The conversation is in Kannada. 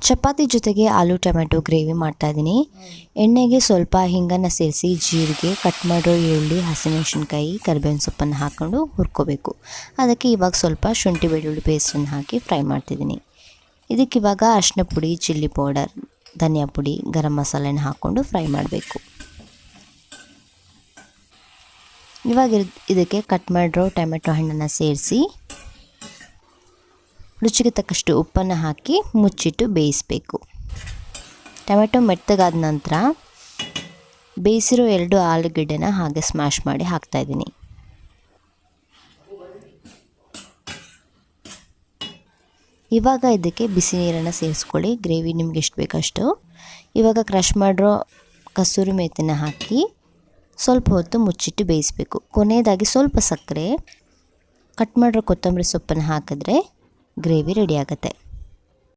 ಚಪಾತಿ ಜೊತೆಗೆ ಆಲೂ ಟೊಮೆಟೊ ಗ್ರೇವಿ ಮಾಡ್ತಾಯಿದ್ದೀನಿ. ಎಣ್ಣೆಗೆ ಸ್ವಲ್ಪ ಹಿಂಗನ್ನು ಸೇರಿಸಿ ಜೀರಿಗೆ, ಕಟ್ ಮಾಡಿರೋ ಈರುಳ್ಳಿ, ಹಸಿಮೆಣಸಿನ್ಕಾಯಿ, ಕರಿಬೇವಿನ ಸೊಪ್ಪನ್ನು ಹಾಕ್ಕೊಂಡು ಹುರ್ಕೋಬೇಕು. ಅದಕ್ಕೆ ಇವಾಗ ಸ್ವಲ್ಪ ಶುಂಠಿ ಬೆಳ್ಳುಳ್ಳಿ ಪೇಸ್ಟನ್ನು ಹಾಕಿ ಫ್ರೈ ಮಾಡ್ತಿದ್ದೀನಿ. ಇದಕ್ಕಿವಾಗ ಅರಿಶಿನ ಪುಡಿ, ಚಿಲ್ಲಿ ಪೌಡರ್, ಧನಿಯಾ ಪುಡಿ, ಗರಂ ಮಸಾಲೆನ ಹಾಕ್ಕೊಂಡು ಫ್ರೈ ಮಾಡಬೇಕು. ಇವಾಗ ಇದಕ್ಕೆ ಕಟ್ ಮಾಡಿರೋ ಟೊಮೆಟೊ ಹಣ್ಣನ್ನು ಸೇರಿಸಿ ರುಚಿಗೆ ತಕ್ಕಷ್ಟು ಉಪ್ಪನ್ನು ಹಾಕಿ ಮುಚ್ಚಿಟ್ಟು ಬೇಯಿಸಬೇಕು. ಟೊಮೆಟೊ ಮೆತ್ತಗಾದ ನಂತರ ಬೇಯಿಸಿರೋ 2 ಆಲೂಗೆಡ್ಡೆನ ಹಾಗೆ ಸ್ಮ್ಯಾಶ್ ಮಾಡಿ ಹಾಕ್ತಾಯಿದ್ದೀನಿ. ಇವಾಗ ಇದಕ್ಕೆ ಬಿಸಿ ನೀರನ್ನು ಸೇರಿಸ್ಕೊಳ್ಳಿ. ಗ್ರೇವಿ ನಿಮ್ಗೆ ಎಷ್ಟು ಬೇಕಷ್ಟು. ಇವಾಗ ಕ್ರಷ್ ಮಾಡಿರೋ ಕಸೂರಿ ಮೇಥಿನ ಹಾಕಿ ಸ್ವಲ್ಪ ಹೊತ್ತು ಮುಚ್ಚಿಟ್ಟು ಬೇಯಿಸಬೇಕು. ಕೊನೆಯದಾಗಿ ಸ್ವಲ್ಪ ಸಕ್ಕರೆ, ಕಟ್ ಮಾಡಿರೋ ಕೊತ್ತಂಬರಿ ಸೊಪ್ಪನ್ನು ಹಾಕಿದ್ರೆ ಗ್ರೇವಿ ರೆಡಿ ಆಗುತ್ತೆ.